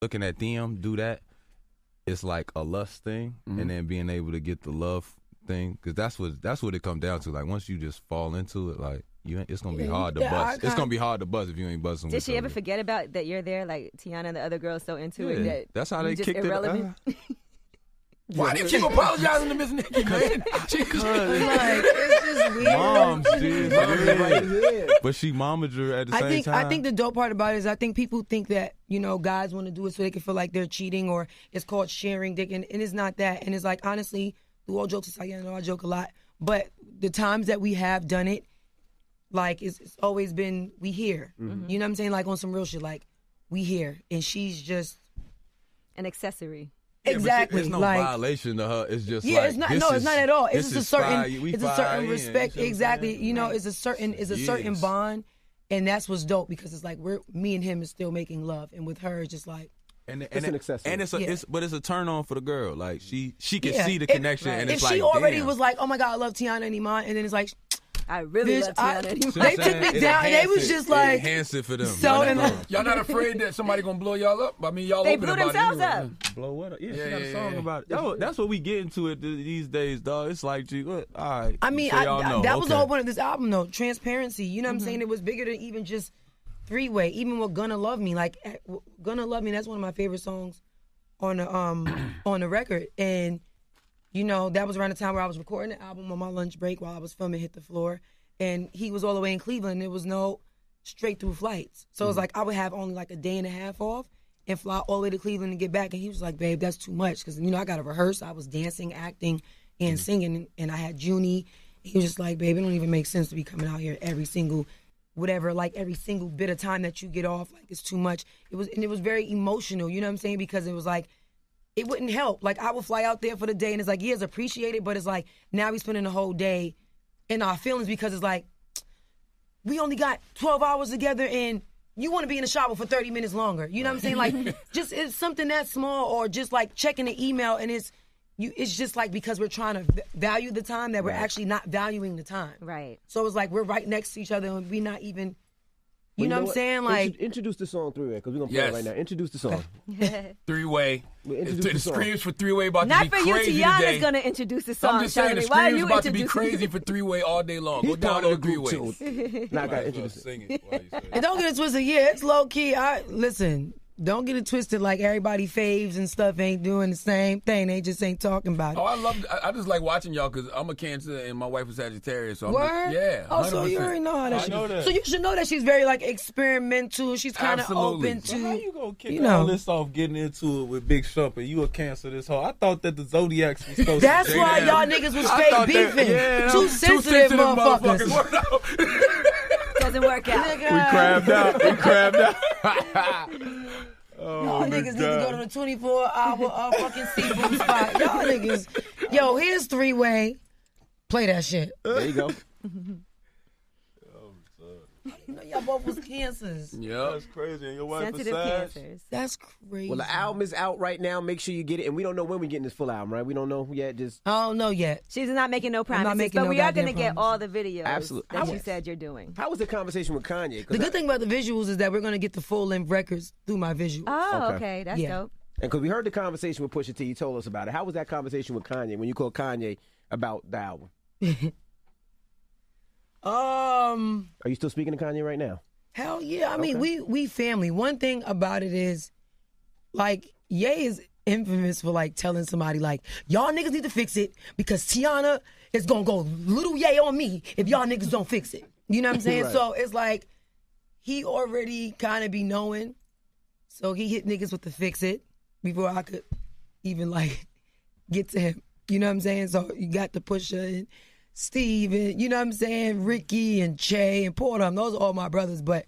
looking at them do that, it's like a lust thing, and then being able to get the love thing, because that's what it comes down to. Like once you just fall into it, like it's gonna be hard to bust. It's gonna be hard to bust if you ain't busting. Did she ever forget about that you're there? Like Tiana and the other girls so into it that's how they kicked irrelevant? it. Why did you keep apologizing to Miss Nikki, man? It's just weird. Moms, dude. But she momaed her at the same time. I think the dope part about it is I think people think that, guys want to do it so they can feel like they're cheating, or it's called sharing dick, and it's not that. And it's like, honestly, through all jokes aside, I know I joke a lot, but the times that we have done it, like, it's always been, we here. Mm-hmm. You know what I'm saying? Like, on some real shit, like, we here. And she's just an accessory. Exactly. There's no violation to her. It's just it's not. No, it's not at all. It's just a certain respect. Exactly. It's a certain bond, and that's what's dope, because it's like me and him is still making love, and with her it's just like. It's an accessory. And it's a turn on for the girl. Like she can see the connection, and it's if like, she already was like, oh my God, I love Tiana and Iman, and then it's like, I really love Tiana and Iman. They took me down, and they was just like, enhance it for them. So y'all not afraid that somebody gonna blow y'all up? I mean, y'all they open blew about themselves it anyway. up. Blow what up? Yeah, she got a song about it. That's what we get into it these days, dog. It's like, gee, all right. I mean, so that was the whole point of this album, though. Transparency. You know what I'm saying? It was bigger than even just three-way. Even with Gonna Love Me, like Gonna Love Me, that's one of my favorite songs on the record. And that was around the time where I was recording the album on my lunch break while I was filming Hit the Floor. And he was all the way in Cleveland. There was no straight through flights. So it was like I would have only like a day and a half off and fly all the way to Cleveland and get back. And he was like, babe, that's too much. Because, I got to rehearse. I was dancing, acting, and singing. And I had Junie. He was just like, babe, it don't even make sense to be coming out here every single every single bit of time that you get off. Like, it's too much. It was very emotional, you know what I'm saying? Because it was like, it wouldn't help. Like, I would fly out there for the day, and it's like, yeah, it's appreciated, but it's like, now we spending the whole day in our feelings, because it's like, we only got 12 hours together and you want to be in the shower for 30 minutes longer. You know what I'm saying? Like, just it's something that small, or just like checking the email, and it's just like, because we're trying to value the time that we're actually not valuing the time. Right. So it's like we're right next to each other and we're not even, you know what I'm saying? Like, introduce the song Three-Way, because we're going to play it right now. Introduce the song. Three-Way. The screams for Three-Way about not to be crazy Not for you, Tiana's going to introduce the song. I'm just saying, the Why are screams you about to be introducing crazy for Three-Way all day long. Go down to the Three-Way. Now I got to introduce it. Sing it while you say it. And don't get it twisted. Yeah, it's low key. Listen. Don't get it twisted. Like, everybody faves and stuff ain't doing the same thing. They just ain't talking about it. Oh, I just like watching y'all, because I'm a Cancer and my wife is Sagittarius. So Word? yeah. 100%. Oh, so you already know how that shit. know that. So you should know that she's very like experimental. She's kind of open to. How you gonna kick all this off getting into it with Big Shump, and you a Cancer this whole? I thought that the Zodiacs was supposed That's to. why y'all niggas was straight beefing. Too sensitive motherfuckers. Doesn't work out. We crabbed out. Oh, y'all niggas need to go to the 24-hour fucking seafood spot. Y'all niggas. Yo, here's Three-Way. Play that shit. There you go. You know y'all both was Cancers. Yeah. That's crazy. And your wife Sensitive is Sag? Cancers. That's crazy. Well, the album is out right now. Make sure you get it. And we don't know when we're getting this full album, right? We don't know yet. I don't know yet. She's not making no promises, making but no we are going to goddamn get all the videos Absolutely. that you said you're doing. How was the conversation with Kanye? The good thing about the visuals is that we're going to get the full-length records through my visuals. Oh, okay. That's Yeah. dope. And because we heard the conversation with Pusha T, you told us about it. How was that conversation with Kanye when you called Kanye about the album? Are you still speaking to Kanye right now? Hell yeah. I mean, we family. One thing about it is, like, Ye is infamous for, like, telling somebody, like, y'all niggas need to fix it because Tiana is going to go little Ye on me if y'all niggas don't fix it. You know what I'm saying? Right. So it's like he already kind of be knowing. So he hit niggas with the fix it before I could even, like, get to him. You know what I'm saying? So you got the Pusha and Steve and, you know what I'm saying, Ricky and Che and Porter. Those are all my brothers. But,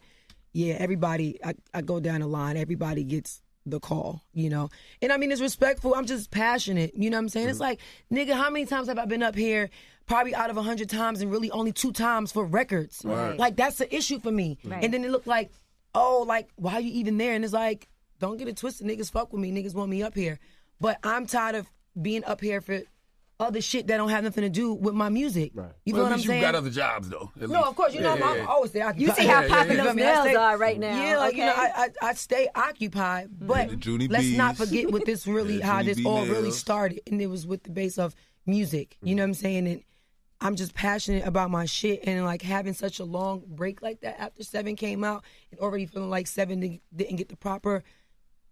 yeah, everybody, I go down the line. Everybody gets the call, you know. And, I mean, it's respectful. I'm just passionate. You know what I'm saying? It's like, nigga, how many times have I been up here? Probably out of 100 times and really only 2 times for records. Right. Like, that's the issue for me. Right. And then it looked like, oh, like, why are you even there? And it's like, don't get it twisted. Niggas fuck with me. Niggas want me up here. But I'm tired of being up here for other shit that don't have nothing to do with my music. Right. You know what I'm saying? You got other jobs though. No, of course. You know, I'm always stay occupied. You see how popping those nails are right now. Yeah, like, okay? you know, I stay occupied. But let's not forget what this really, how this all really started. And it was with the base of music. You know what I'm saying? And I'm just passionate about my shit. And like having such a long break like that after 7 came out and already feeling like 7 didn't get the proper,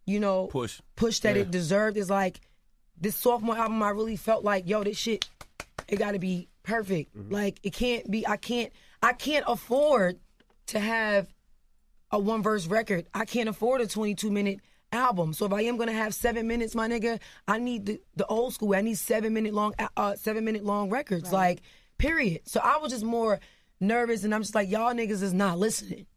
you know, push that it deserved is like, this sophomore album, I really felt like, yo, this shit, it got to be perfect. Like, it can't be, I can't afford to have a 1-verse record. I can't afford a 22-minute album. So if I am going to have 7 minutes, my nigga, I need the old school. I need 7-minute long records, like, period. So I was just more nervous, and I'm just like, y'all niggas is not listening.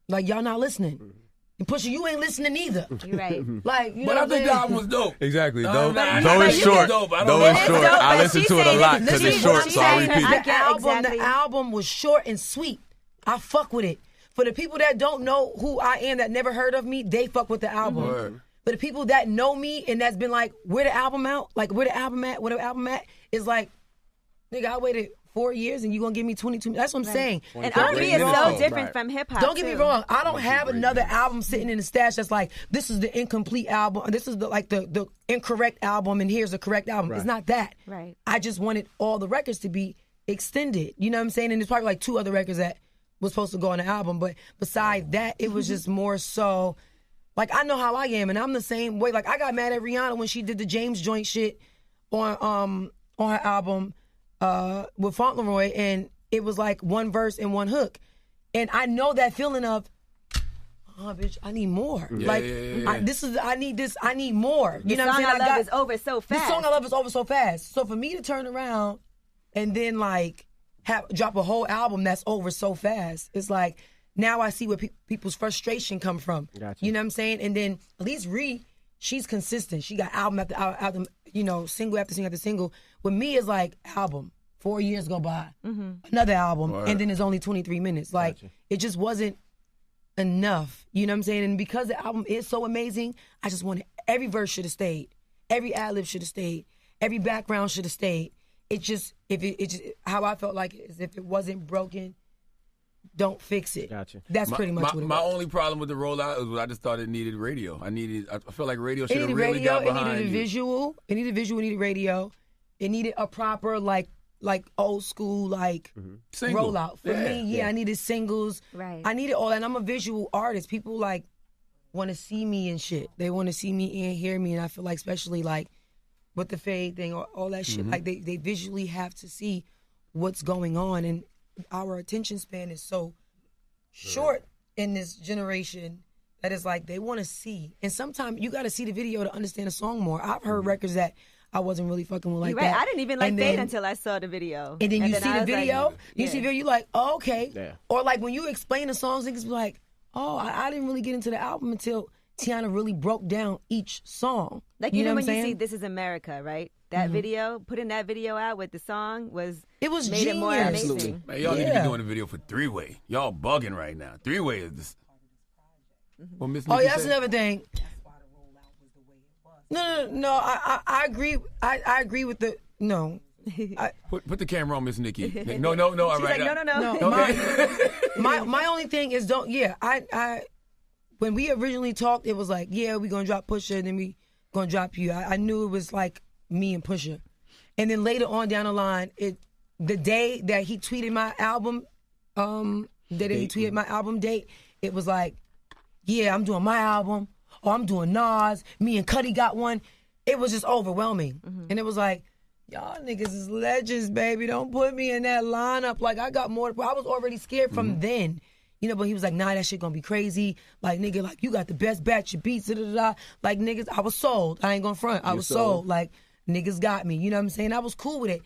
Like, y'all not listening. And Pusha, you ain't listening either. You're right. Like, you know But I what I'm think saying? the album was dope. Exactly. No, Though it's short. I listen to it a lot because it's short, so I repeat it. The album was short and sweet. I fuck with it. For the people that don't know who I am, that never heard of me, they fuck with the album. Word. But the people that know me and that's been like, where the album out? Like, where the album at? Is like, nigga, I waited 4 years and you gonna give me 22 minutes. That's what I'm saying. And R&B is so different from hip hop. Don't get me wrong. I don't have another album sitting in the stash that's like, this is the incomplete album. This is the incorrect album, and here's the correct album. It's not that. Right. I just wanted all the records to be extended. You know what I'm saying? And there's probably like 2 other records that was supposed to go on the album, but besides that, it was just more so. Like, I know how I am, and I'm the same way. Like, I got mad at Rihanna when she did the James joint shit on her album with Fauntleroy, and it was like 1 verse and 1 hook. And I know that feeling of, oh, bitch, I need more. I need this, I need more. You know what I'm saying? The song I love is over so fast. The song I love is over so fast. So for me to turn around and then, like, drop a whole album that's over so fast, it's like, now I see where people's frustration come from. Gotcha. You know what I'm saying? And then at least she's consistent. She got album after album, you know, single after single after single. With me, it's like album. 4 years go by, another album, and then it's only 23 minutes. Like, it just wasn't enough. You know what I'm saying? And because the album is so amazing, I just wanted every verse should have stayed, every ad-lib should have stayed, every background should have stayed. It just, how I felt like is if it wasn't broken, don't fix it. Gotcha. That's pretty much what it was. My only problem with the rollout is I just thought it needed radio. I feel like radio should have really got behind it. It needed a visual. It needed visual. It needed radio. It needed a proper like old school rollout. For me, I needed singles. Right. I needed all that. And I'm a visual artist. People like want to see me and shit. They want to see me and hear me. And I feel like especially like with the fade thing or all that shit, like they visually have to see what's going on. And our attention span is so short in this generation that it's like they want to see. And sometimes you got to see the video to understand a song more. I've heard records that I wasn't really fucking with like that. I didn't even like Fade until I saw the video. And then you see the video, like, you see the video, you're like, oh, okay. Yeah. Or like when you explain the songs, niggas be like, oh, I didn't really get into the album until Tiana really broke down each song. Like, you know when what I'm you saying? see This Is America, right? That video, putting that video out with the song made genius. it more amazing. Man, y'all need to be doing a video for 3-Way. Y'all bugging right now. 3-Way is this. Well, Miss Nikki that's another thing. No. I agree. I agree with the no. Put the camera on, Miss Nikki. No. All right. Like, no. Okay. My only thing is I when we originally talked, it was like, yeah, we gonna drop Pusha, and then we gonna drop you. I knew it was like me and Pusha, and then later on down the line, the day that he tweeted my album, date, it was like, yeah, I'm doing my album. Oh, I'm doing Nas. Me and Cudi got one. It was just overwhelming. And it was like, y'all niggas is legends, baby. Don't put me in that lineup. Like, I got more. I was already scared from then. You know, but he was like, nah, that shit gonna be crazy. Like, nigga, like, you got the best batch of beats, da-da-da. Like, niggas, I was sold. I ain't gonna front. I was sold. Like, niggas got me. You know what I'm saying? I was cool with it.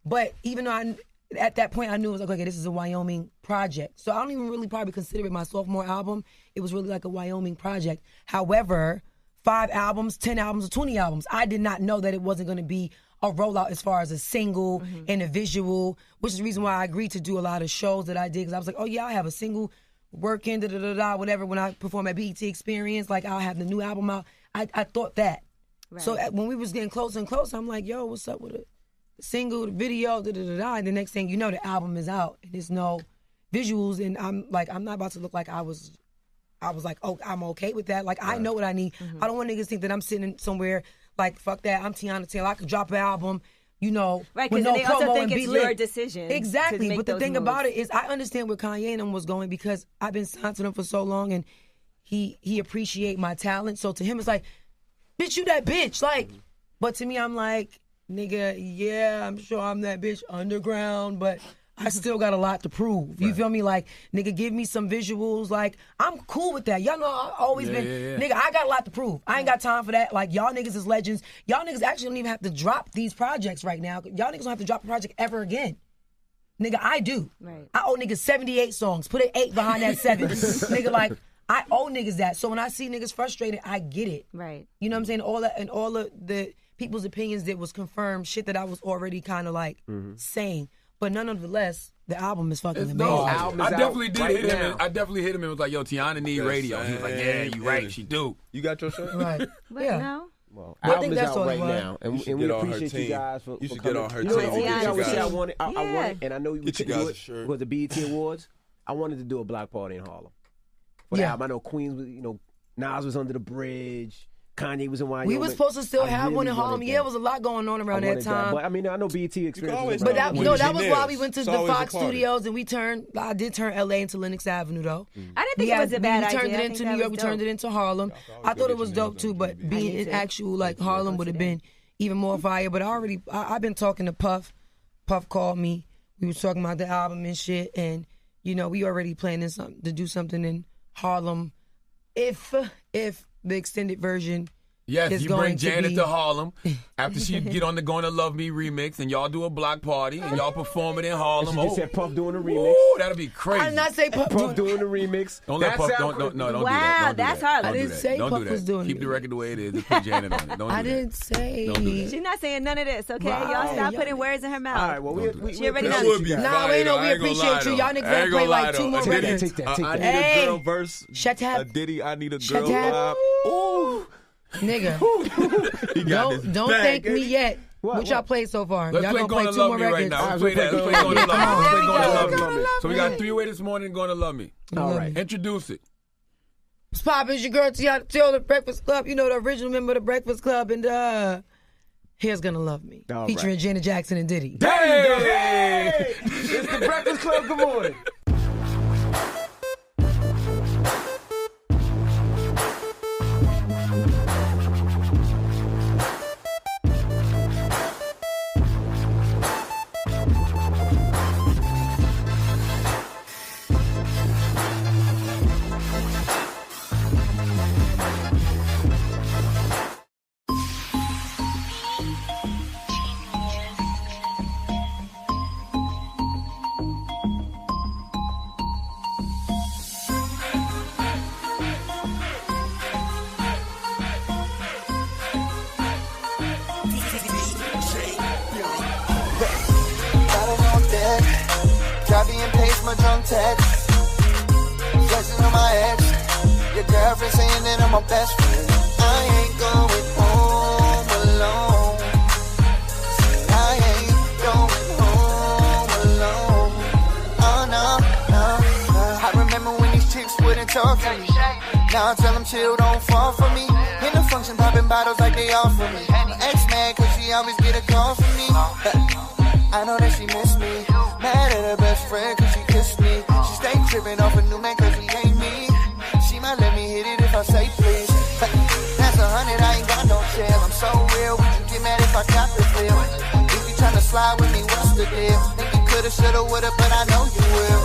But even though at that point, I knew it was like, okay, this is a Wyoming project. So I don't even really probably consider it my sophomore album. It was really like a Wyoming project. However, 5 albums, 10 albums, or 20 albums, I did not know that it wasn't going to be a rollout as far as a single and a visual, which is the reason why I agreed to do a lot of shows that I did. Because I was like, oh, yeah, I have a single working, da-da-da-da, whatever. When I perform at BET Experience, like, I'll have the new album out. I thought that. Right. So when we was getting closer and closer, I'm like, yo, what's up with it? single, the video, and the next thing you know, the album is out and there's no visuals, and I'm not about to look like I was like, oh, I'm okay with that. Like, I know what I need. I don't want niggas to think that I'm sitting somewhere like, fuck that, I'm Tiana Taylor. I could drop an album, you know, right, with because no they also promo think and it's be your lit. decision. Exactly. But the thing moves. about it is, I understand where Kanye and them was going because I've been signed to them for so long, and he appreciate my talent. So to him, it's like, bitch, you that bitch. Like, but to me, I'm like, nigga, yeah, I'm sure I'm that bitch underground, but I still got a lot to prove. You feel me? Like, nigga, give me some visuals. Like, I'm cool with that. Y'all know I've always been, nigga, I got a lot to prove. I ain't got time for that. Like, y'all niggas is legends. Y'all niggas actually don't even have to drop these projects right now. Y'all niggas don't have to drop a project ever again. Nigga, I do. Right. I owe niggas 78 songs. Put an 8 behind that 7. Nigga, like, I owe niggas that. So when I see niggas frustrated, I get it. Right. You know what I'm saying? All that, and all of the people's opinions that was confirmed, shit that I was already kind of like saying. But nonetheless, the album is fucking amazing. I definitely did hit him. I definitely hit him and was like, "Yo, Tiana need radio." He was like, "Yeah, you right, she do." You got your shirt? Right. But yeah. no. Well, I think album is that's out all right it was. now, and should we get on her appreciate you team. guys for You should coming. get on her You know, the team. only thing I would say I Tiana. wanted, I Yeah. wanted, and I know we Get you couldn't do guys a it, shirt. was the BET Awards. I wanted to do a block party in Harlem. For the Yeah. album. I know Queens was, you know, Nas was under the bridge. Kanye was in Wyoming. We were supposed to still I have one really in Harlem. wanted Yeah, that. it was a lot going on around I that wanted time. But I mean, I know BET experience. always was But around. that, When no, she that was why nails, we went to it's the always a Fox party. Studios, and I did turn LA into Lenox Avenue though. I didn't think it was a bad idea. We turned I it think into that New York. was We turned dope. it into Harlem. I thought it was dope too, but being in actual like Harlem would have been even more fire. But I've been talking to Puff. Puff called me. We was talking about the album and shit, and you know we already planning to do something in Harlem, if the extended version. Yes, It's you going bring to Janet be- to Harlem after she get on the "Gonna Love Me" remix, and y'all do a block party, and y'all perform it in Harlem. She just said Puff doing a remix. Ooh, that'll be crazy. I did not say Puff. Puff doing the remix. Don't let That Puff. sound Don't do that. Wow, Don't do that's that. hard. Don't I do didn't that. say Don't Puff do that. was doing Keep it. the record the way it is. Just put Janet on it. Don't do I that. didn't say. Don't do that. She's not saying none of this, okay? Right. Y'all stop Yeah. putting words in her mouth. All right, well, we She already appreciate knows. you That would be guys. Nah, fire, we know though. we I ain't gonna appreciate lie, you. though. Y'all niggas I ain't gotta play gonna like lie, 2 though. more A Diddy- records. Take that. I need Hey. a girl verse. Shut up. A Diddy, I need a Shut girl up. vibe. Ooh. Nigga, He got this don't bag, thank ain't me he? yet. What? What y'all played so far? Let's Y'all play gonna play "Gonna 2 Love more Me" right records. now. All Let's right, play that. we'll Let's play play "Gonna Love Me." Let's play There we "Gonna go. Love Me." So we got Yeah. 3 way this morning. "Gonna Love Me." All right. Introduce it. What's poppin'? It's your girl Tiana Taylor, the Breakfast Club. You know, the original member of the Breakfast Club, and Here's Gonna Love Me, All featuring right. Janet Jackson and Diddy. Hey! It's the Breakfast Club. Good morning. Copy and paste my drunk text. Flexing on my ex. Your girlfriend saying that I'm my best friend. I ain't going home alone. I ain't going home alone. Oh no, no, no. I remember when these chicks wouldn't talk to me. Now I tell them chill, don't fall for me. In the function popping bottles like they all for me. My ex mad cause she always get a call from me. I know that she miss me. Mad at her best friend cause she kissed me. She stay tripping off a new man cause he ain't me. She might let me hit it if I say please. That's 100, I ain't got no chill. I'm so real, would you get mad if I got the feel? If you tryna slide with me, what's the deal? Think you coulda, shoulda, woulda, but I know you will.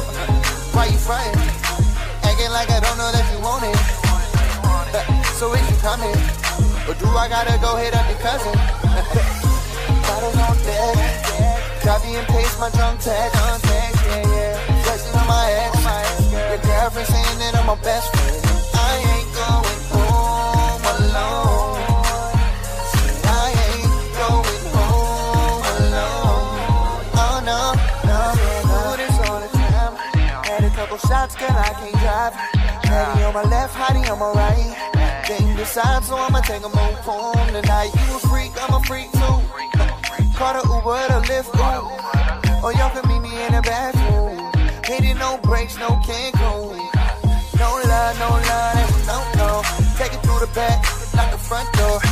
Why you frontin'? Acting like I don't know that you want it. So is you coming? Or do I gotta go hit up your cousin? Bottles on deck. Copy and paste my drunk text. Yeah, yeah. Flexing on my ex. Your girlfriend saying that I'm my best friend. I ain't going home alone. I ain't going home alone. Oh no, no. Do this all the time. Had a couple shots, girl, I can't drive. Daddy on my left, Hottie on my right. Didn't decide, so I'ma take 'em home tonight. You a freak, I'm a freak too. Call the Uber to Lyft, ooh. Or y'all can meet me in the bathroom. Hitting no brakes, no Cancun. No lie, no lie, no, no. Take it through the back, not the front door.